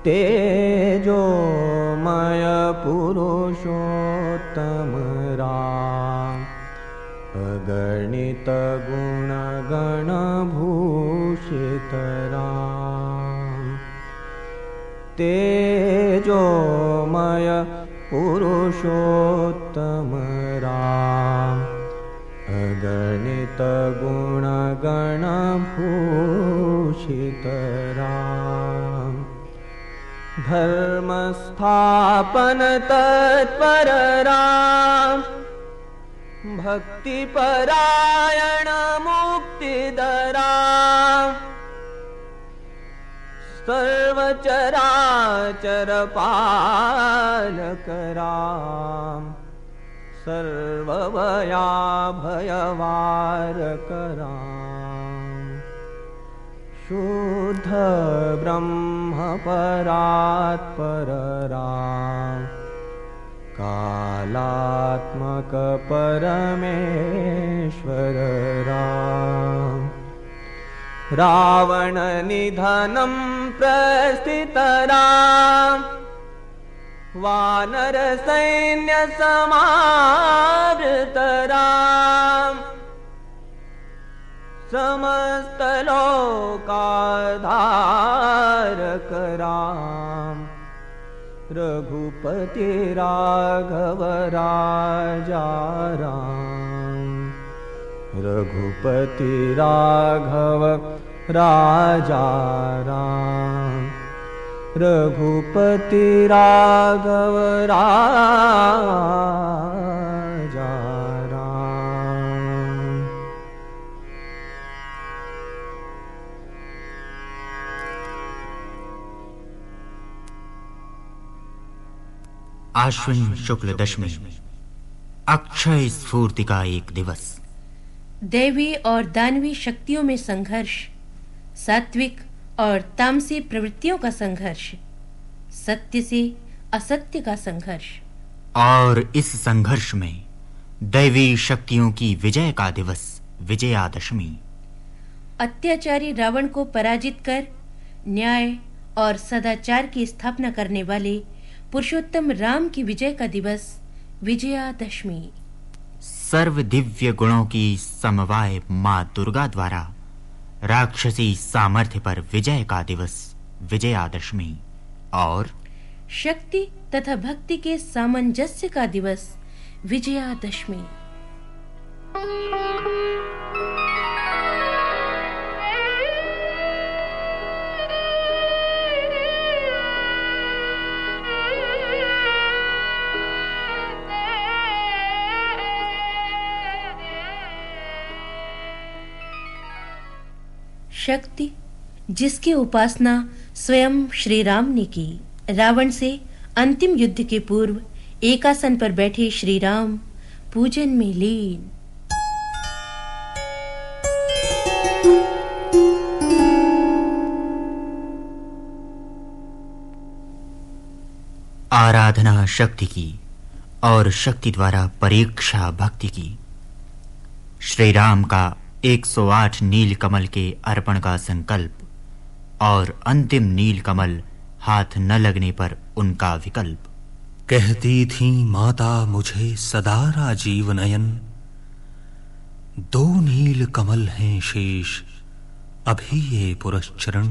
तेजोमय पुरुषोत्तम राम, अगणित गुण गण भूषित राम। तेजोमय पुरुषोत्तम राम, अगणित गुण गण भूषित राम। धर्म स्थापन तत्पर राम, भक्ति परायण मुक्तिदरा, सर्व चराचर पालक राम, सर्वभया भयवारक राम। शुद्ध ब्रह्म परात्पर राम, कालात्मक परमेश्वर राम। रावण निधनं प्रस्थित राम, वानर सैन्य समावृत राम, समस्त लोकाधारक राम। रघुपति राघव राजा राम, रघुपति राघव राजा राम, रघुपति राघव राजा राम। आश्विन शुक्ल दशमी, अक्षय स्फूर्ति का एक दिवस। दैवी और दानवी शक्तियों में संघर्ष, सात्विक और तामसी प्रवृत्तियों का संघर्ष, सत्य से असत्य का संघर्ष। और इस संघर्ष में दैवी शक्तियों की विजय का दिवस विजयादशमी। अत्याचारी रावण को पराजित कर न्याय और सदाचार की स्थापना करने वाले पुरुषोत्तम राम की विजय का दिवस विजयादशमी। सर्व दिव्य गुणों की समवाय माँ दुर्गा द्वारा राक्षसी सामर्थ्य पर विजय का दिवस विजयादशमी। और शक्ति तथा भक्ति के सामंजस्य का दिवस विजयादशमी। शक्ति जिसकी उपासना स्वयं श्री राम ने की। रावण से अंतिम युद्ध के पूर्व एकासन पर बैठे श्री राम पूजन में लीन। आराधना शक्ति की और शक्ति द्वारा परीक्षा भक्ति की। श्री राम का 108 नील कमल के अर्पण का संकल्प और अंतिम नील कमल हाथ न लगने पर उनका विकल्प। कहती थी माता मुझे सदा राजीव नयन, 2 नील कमल हैं शेष, अभी ये पुरश्चरण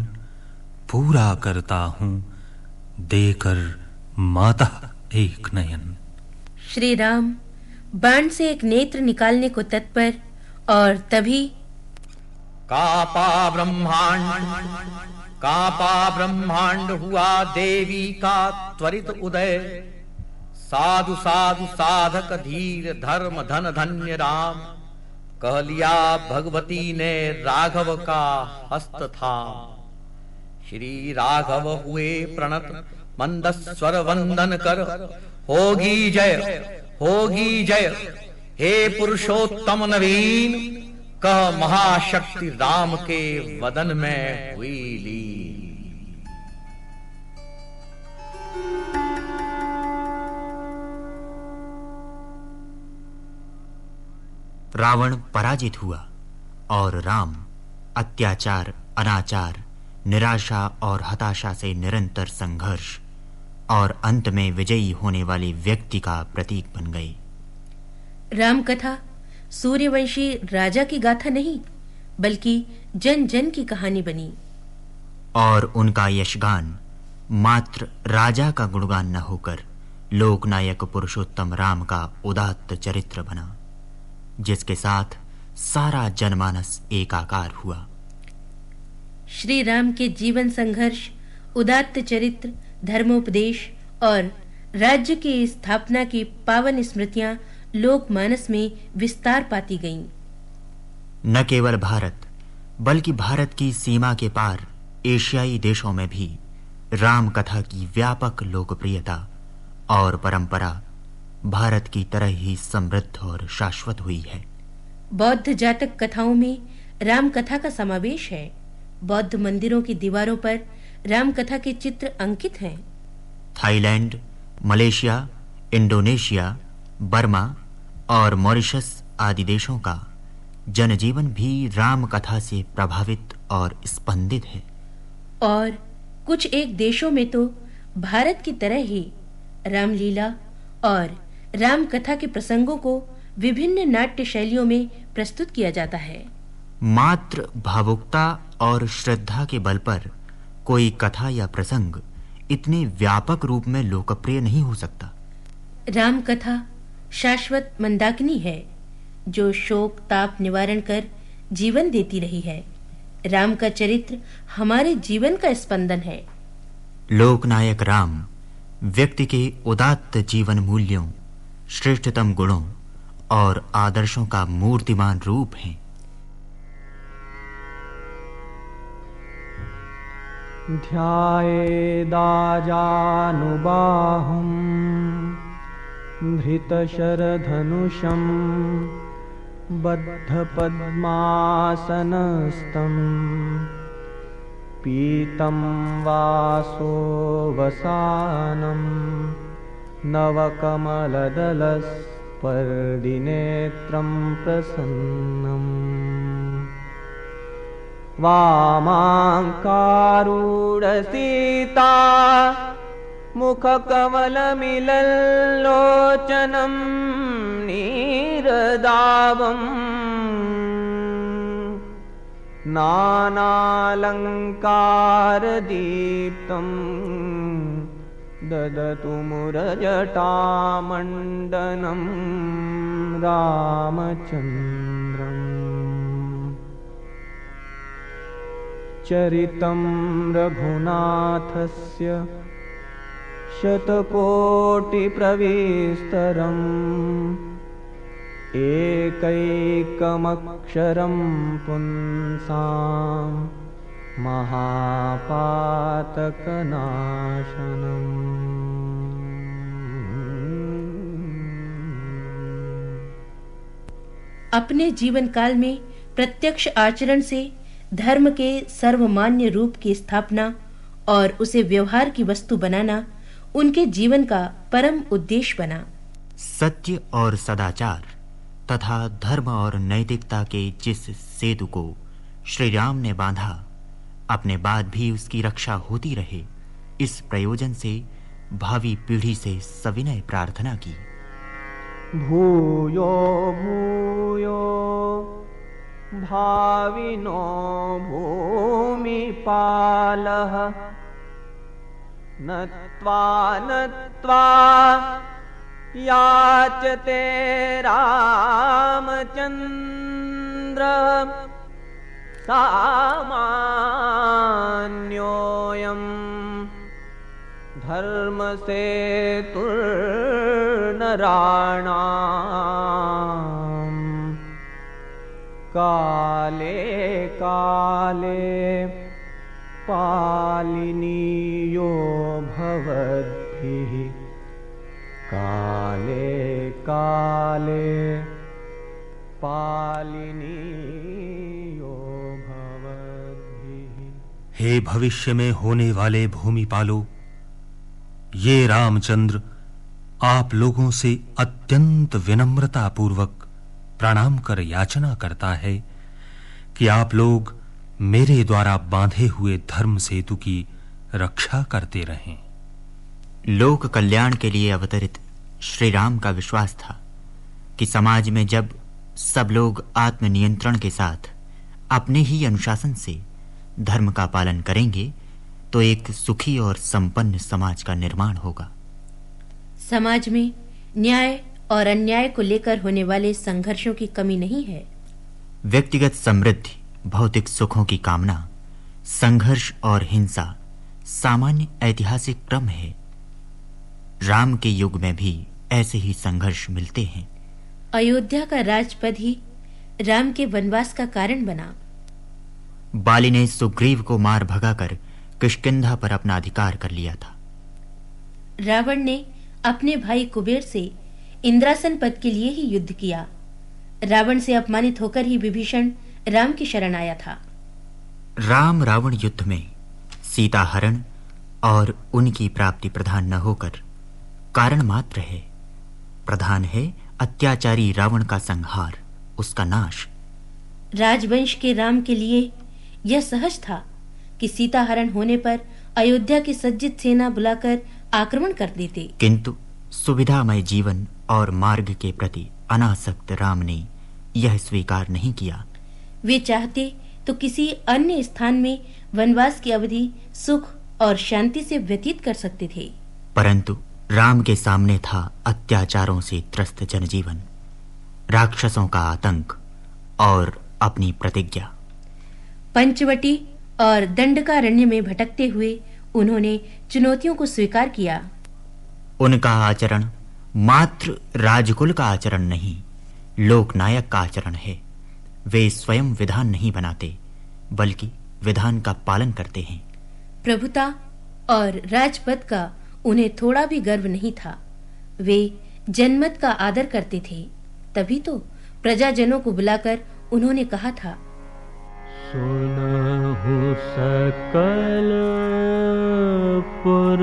पूरा करता हूं देकर माता एक नयन। श्री राम बाण से एक नेत्र निकालने को तत्पर, और तभी कापा ब्रह्मांड हुआ देवी का त्वरित उदय। साधु साधु साधक धीर धर्म धन धन्य राम, कह लिया भगवती ने राघव का हस्त था। श्री राघव हुए प्रणत मंद स्वर वंदन कर, होगी जय हे पुरुषोत्तम नवीन, कह महाशक्ति राम के वदन में हुई लीन। रावण पराजित हुआ और राम अत्याचार, अनाचार, निराशा और हताशा से निरंतर संघर्ष और अंत में विजयी होने वाले व्यक्ति का प्रतीक बन गए। रामकथा सूर्यवंशी राजा की गाथा नहीं, बल्कि जन जन की कहानी बनी। और उनका यशगान मात्र राजा का गुणगान न होकर लोकनायक पुरुषोत्तम राम का उदात्त चरित्र बना, जिसके साथ सारा जनमानस एकाकार हुआ। श्री राम के जीवन संघर्ष, उदात्त चरित्र, धर्मोपदेश और राज्य की स्थापना की पावन स्मृतियां लोकमानस में विस्तार पाती गईं। न केवल भारत, बल्कि भारत की सीमा के पार एशियाई देशों में भी राम कथा की व्यापक लोकप्रियता और परंपरा भारत की तरह ही समृद्ध और शाश्वत हुई है। बौद्ध जातक कथाओं में राम कथा का समावेश है। बौद्ध मंदिरों की दीवारों पर राम कथा के चित्र अंकित हैं। थाईलैंड, मलेशिया, इंडोनेशिया, बर्मा और मॉरिशस आदि देशों का जनजीवन भी राम कथा से प्रभावित और स्पंदित है। और कुछ एक देशों में तो भारत की तरह ही रामलीला और राम कथा के प्रसंगों को विभिन्न नाट्य शैलियों में प्रस्तुत किया जाता है। मात्र भावुकता और श्रद्धा के बल पर कोई कथा या प्रसंग इतने व्यापक रूप में लोकप्रिय नहीं हो सकता। राम कथा शाश्वत मंदाकिनी है, जो शोक ताप निवारण कर जीवन देती रही है। राम का चरित्र हमारे जीवन का स्पंदन है। लोकनायक राम व्यक्ति के उदात्त जीवन मूल्यों, श्रेष्ठतम गुणों और आदर्शों का मूर्तिमान रूप हैं। ध्यायेदाजानुबाहुं धृतशरधनुषं बद्धपद्मासनस्थं पीतं वासोवसानं नवकमलदलस्पर्दिनेत्रं प्रसन्नम् वामाङ्कारूढसीता मुखकमलमिलल्लोचनं नीरदावम् नानालङ्कारदीप्तं ददतु मुरजटामण्डनं रामचन्द्रम् चरितं रघुनाथस्य शतकोटिप्रविस्तरम् एकैकमक्षरं पुंसां महापातकनाशनम्। अपने जीवन काल में प्रत्यक्ष आचरण से धर्म के सर्वमान्य रूप की स्थापना और उसे व्यवहार की वस्तु बनाना उनके जीवन का परम उद्देश्य बना। सत्य और सदाचार तथा धर्म और नैतिकता के जिस सेतु को श्री राम ने बांधा, अपने बाद भी उसकी रक्षा होती रहे, इस प्रयोजन से भावी पीढ़ी से सविनय प्रार्थना की। भूयो भूयो भाविनो भूमिपालः नत्वा नत्वा याचते रामचन्द्र सामान्योऽयं धर्मसेतुर्नराणाम् काले काले पालनीयो भवद्भिः काले काले पालनीयो भवद्भिः। हे भविष्य में होने वाले भूमिपालो, ये रामचंद्र आप लोगों से अत्यंत विनम्रता पूर्वक प्रणाम कर याचना करता है कि आप लोग मेरे द्वारा बांधे हुए धर्म सेतु की रक्षा करते रहें। लोक कल्याण के लिए अवतरित श्री राम का विश्वास था कि समाज में जब सब लोग आत्मनियंत्रण के साथ अपने ही अनुशासन से धर्म का पालन करेंगे तो एक सुखी और संपन्न समाज का निर्माण होगा। समाज में न्याय और अन्याय को लेकर होने वाले संघर्षों की कमी नहीं है। व्यक्तिगत समृद्धि, भौतिक सुखों की कामना, संघर्ष और हिंसा सामान्य ऐतिहासिक क्रम है। राम के युग में भी ऐसे ही संघर्ष मिलते हैं। अयोध्या का राजपद ही राम के वनवास का कारण बना। बाली ने सुग्रीव को मार भगाकर किष्किंधा पर अपना अधिकार कर लिया था। रावण ने अपने भाई कुबेर से इंद्रासन पद के लिए ही युद्ध किया। रावण से अपमानित होकर ही विभीषण राम की शरण आया था। राम रावण युद्ध में सीता हरण और उनकी प्राप्ति प्रधान न होकर कारण मात्र है। प्रधान है अत्याचारी रावण का संहार, उसका नाश। राजवंश के राम के लिए यह सहज था कि सीता हरण होने पर अयोध्या की सज्जित सेना बुलाकर आक्रमण कर देते, किंतु सुविधामय जीवन और मार्ग के प्रति अनासक्त राम ने यह स्वीकार नहीं किया। वे चाहते तो किसी अन्य स्थान में वनवास की अवधि सुख और शांति से व्यतीत कर सकते थे, परंतु राम के सामने था अत्याचारों से त्रस्त जनजीवन, राक्षसों का आतंक और अपनी प्रतिज्ञा। पंचवटी और दंडकारण्य में भटकते हुए उन्होंने चुनौतियों को स्वीकार किया। उनका आचरण मात्र राजकुल का आचरण नहीं, लोकनायक का आचरण है। वे स्वयं विधान नहीं बनाते, बल्कि विधान का पालन करते हैं। प्रभुता और राजपद का उन्हें थोड़ा भी गर्व नहीं था। वे जनमत का आदर करते थे, तभी तो प्रजाजनों को बुलाकर उन्होंने कहा था, सुनहु सकल पुर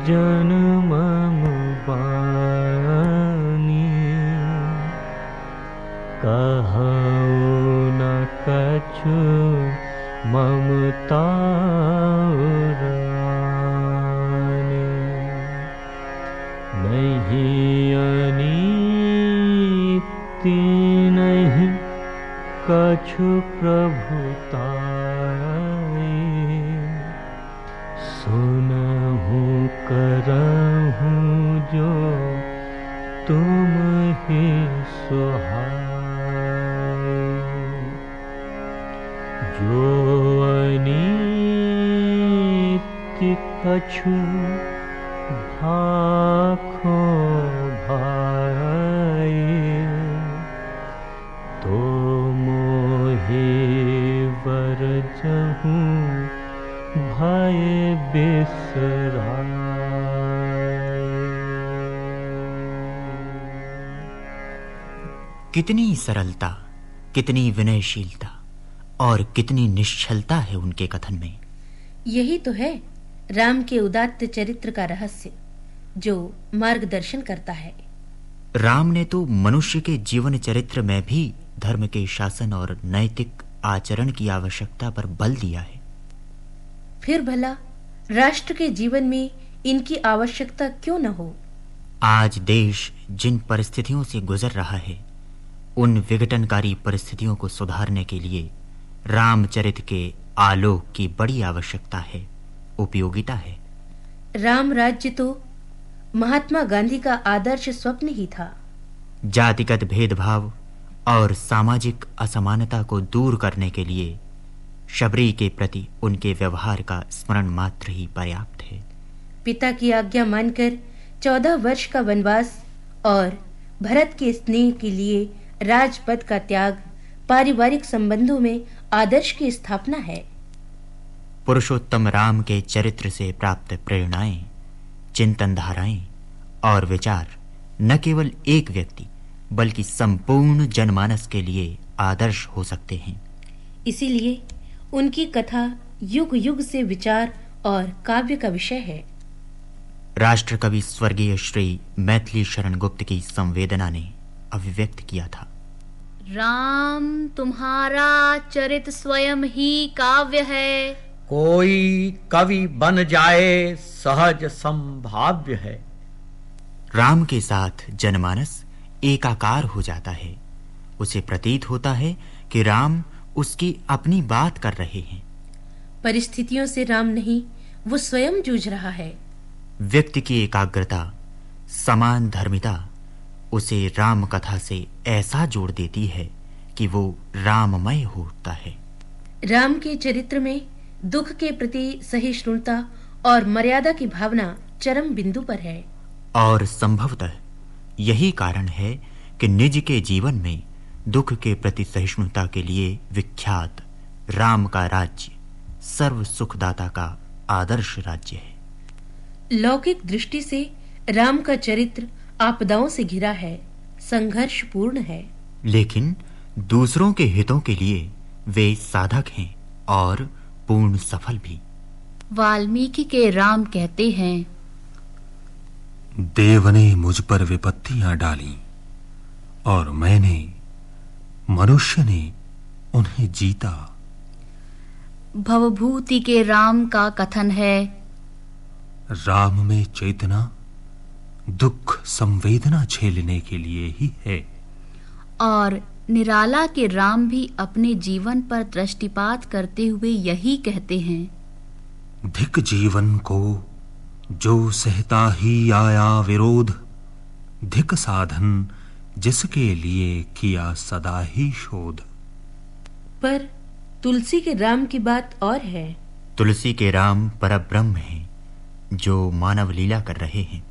जन मम बानी, कहऊ न कछु ममता रानी, नहीं अनीति नहीं कछु प्रभुताई, सुनहु करहु जो तुम ही सुहाई, जो अनीति कछु भाखो भाई, तो मोहि वरजहु भय बिसराई। कितनी सरलता, कितनी विनयशीलता और कितनी निश्चलता है उनके कथन में। यही तो है राम के उदात्त चरित्र का रहस्य, जो मार्गदर्शन करता है। राम ने तो मनुष्य के जीवन चरित्र में भी धर्म के शासन और नैतिक आचरण की आवश्यकता पर बल दिया है। फिर भला राष्ट्र के जीवन में इनकी आवश्यकता क्यों न हो? आज देश जिन परिस्थितियों से गुजर रहा है, उन विघटनकारी परिस्थितियों को सुधारने के लिए रामचरित के आलोक की बड़ी आवश्यकता है, उपयोगिता है। राम राज्य तो महात्मा गांधी का आदर्श स्वप्न ही था। जातिगत भेदभाव और सामाजिक असमानता को दूर करने के लिए शबरी के प्रति उनके व्यवहार का स्मरण मात्र ही पर्याप्त है। पिता की आज्ञा मानकर 14 वर्ष का वनवास और भरत के स्नेह के लिए राजपद का त्याग पारिवारिक संबंधों में आदर्श की स्थापना है। पुरुषोत्तम राम के चरित्र से प्राप्त प्रेरणाएं, चिंतन धाराएं और विचार न केवल एक व्यक्ति बल्कि संपूर्ण जनमानस के लिए आदर्श हो सकते हैं। इसीलिए उनकी कथा युग युग से विचार और काव्य का विषय है। राष्ट्रकवि स्वर्गीय श्री मैथिली शरण गुप्त की संवेदना ने अभिव्यक्त किया था। राम तुम्हारा चरित स्वयं ही काव्य है। कोई कवि बन जाए सहज संभाव्य है। राम के साथ जनमानस एकाकार हो जाता है। उसे प्रतीत होता है कि राम उसकी अपनी बात कर रहे हैं। परिस्थितियों से राम नहीं, वो स्वयं जूझ रहा है। व्यक्ति की एकाग्रता, समान धर्मिता उसे राम कथा से ऐसा जोड़ देती है कि वो राममय होता है। राम के चरित्र में दुख के प्रति सहिष्णुता और मर्यादा की भावना चरम बिंदु पर है। और संभवतः यही कारण है कि निज के जीवन में दुख के प्रति सहिष्णुता के लिए विख्यात राम का राज्य सर्व सुखदाता का आदर्श राज्य है। लौकिक दृष्टि से राम का चरित्र आपदाओं से घिरा है, संघर्षपूर्ण है, लेकिन दूसरों के हितों के लिए वे साधक हैं और पूर्ण सफल भी। वाल्मीकि के राम कहते हैं, देव ने मुझ पर विपत्तियां डाली और मैंने, मनुष्य ने उन्हें जीता। भवभूति के राम का कथन है, राम में चेतना दुख संवेदना झेलने के लिए ही है। और निराला के राम भी अपने जीवन पर दृष्टिपात करते हुए यही कहते हैं, धिक जीवन को जो सहता ही आया विरोध, धिक साधन जिसके लिए किया सदा ही शोध। पर तुलसी के राम की बात और है। तुलसी के राम परब्रह्म हैं, जो मानव लीला कर रहे हैं।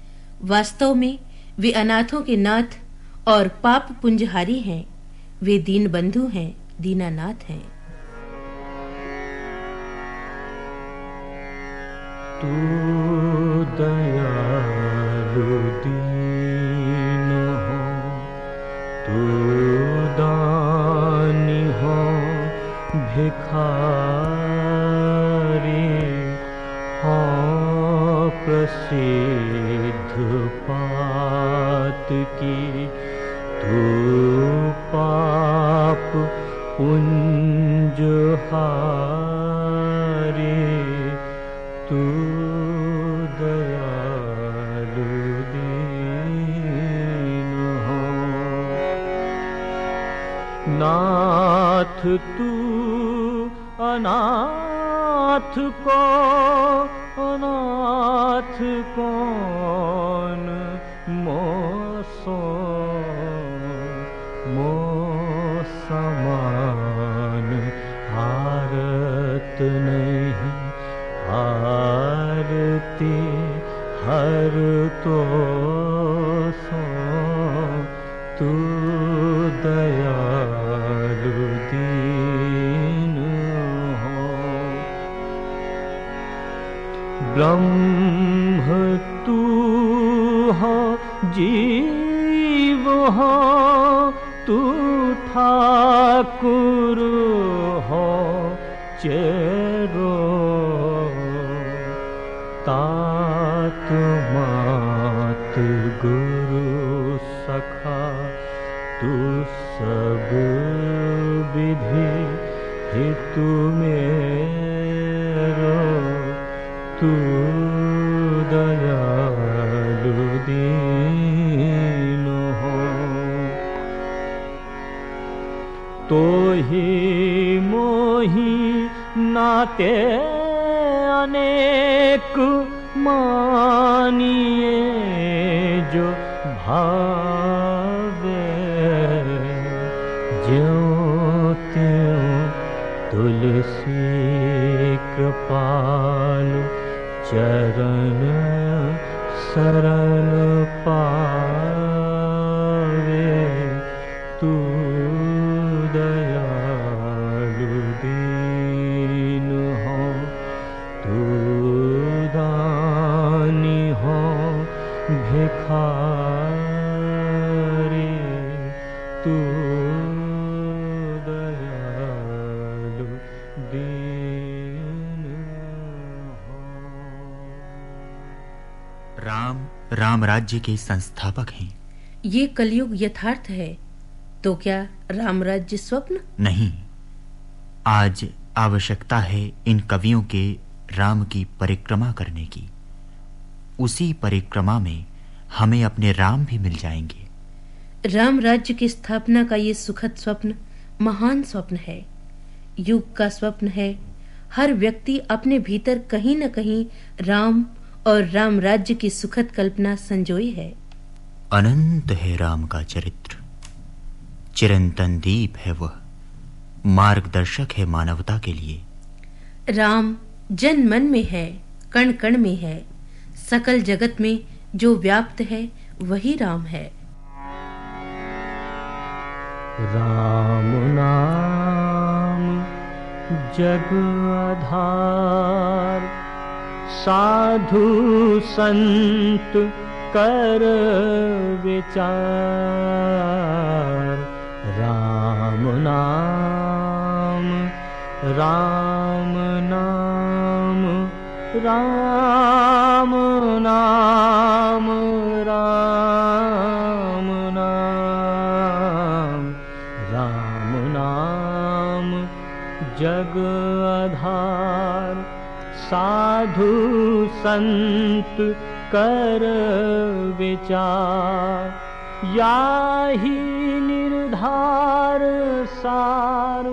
वास्तव में वे अनाथों के नाथ और पाप पुंजहारी हैं। वे दीन बंधु हैं, दीनानाथ हैं। तू दयालु दीन हो, तू दानी हो भिखारी हो, प्रसिद्ध पात की तू पाप पुंज हारे, तू दयालु दीन हो। नाथ तू अनाथ को अनाथ कौन मोसो मो समान हारत नहीं, आरती हर तो सो तू दयालु दीन हो। ब्रह्म तू हो, जीव हो, तू ठाकुर हो, चेरो तात मात गुरु सखा, तू सब विधि हितु मेरो, तू दयालु दीन हो। तो ही मोही नाते अनेक मानिए, जो भावे ज्यों त्यों तुलसी कृपालु, चरण शरण पावे, तू दयालु दीन हो, तू दानी हो भिखारी, तू दयालु दीन हो। राम राज्य के संस्थापक हैं। ये कलयुग यथार्थ है। तो क्या राम राज्य स्वप्न? नहीं, आज आवश्यकता है इन कवियों के राम की परिक्रमा करने की। उसी परिक्रमा में हमें अपने राम भी मिल जाएंगे। राम राज्य की स्थापना का ये सुखद स्वप्न महान स्वप्न है, युग का स्वप्न है। हर व्यक्ति अपने भीतर कहीं न कहीं राम और राम राज्य की सुखद कल्पना संजोई है। अनंत है राम का चरित्र, चिरंतन दीप है वह, मार्गदर्शक है मानवता के लिए। राम जन मन में है, कण कण में है, सकल जगत में जो व्याप्त है वही राम है। राम नाम जग आधार, साधु संत कर विचार। राम नाम राम नाम राम नाम राम नाम राम नाम जग आधार, साधु संत कर विचार। याहि निर्धार सार,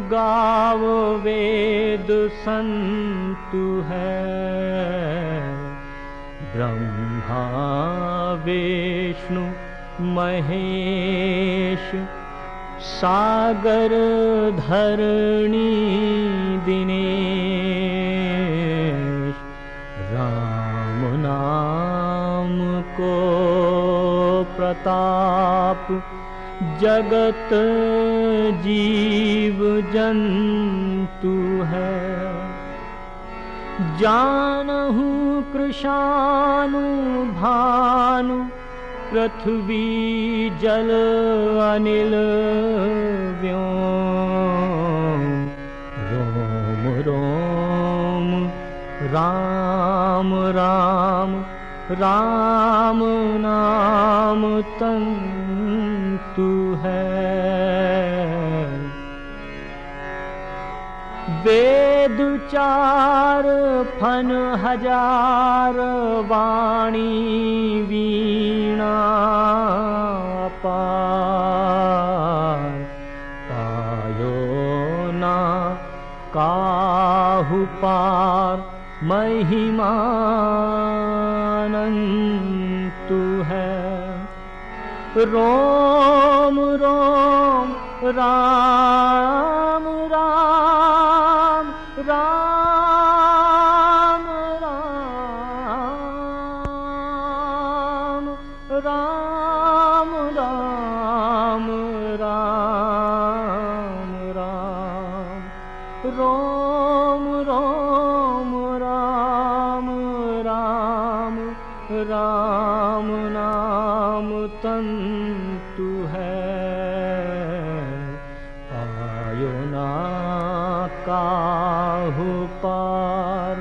गाव वेद संतु है। ब्रह्मा विष्णु महेश, सागर धरणी दिनेश। राम नाम को प्रताप, जगत जीव जंतु है। जानहु कृशानु भानु, पृथ्वी जल अनिल व्योम। रोम रोम राम राम, राम नाम तंतु है। वेद चार फन हजार, वाणी वीणा पार। पायो ना काहु पार, महिमानंतु है। रोम रोम राम राम, राम राम, राम राम, राम राम। रोम रोम राम राम, राम नाम तंतु है। पायो ना काहु पार,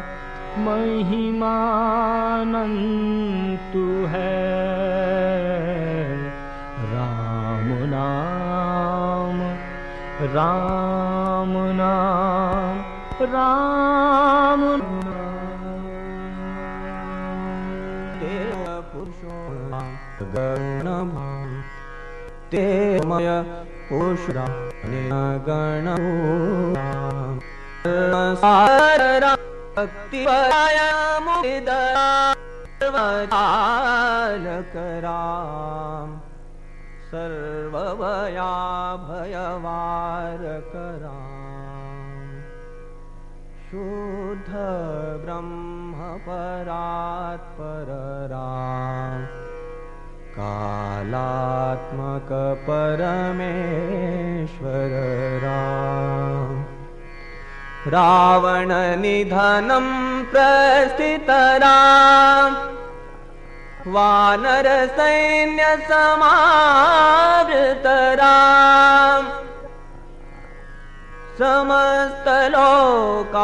महिमानंतु है। राम नाम राम नाम राम गणभाम तेमय पुरुषा गणभूताम। भक्ति सर्वजालकराम, सर्वभया भयवारकराम। शुद्ध ब्रह्म परात्पर राम, कालात्मक परमेश्वर राम। रावण निधनं प्रस्थित राम, वानर सैन्य समावृत राम। समस्त लोकाधारक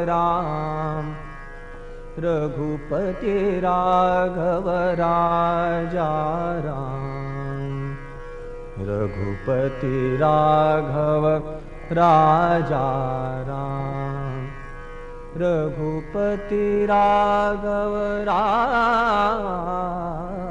राम, रघुपति राघव राजा राम। रघुपति राघव राजा राम। रघुपति राघव राजा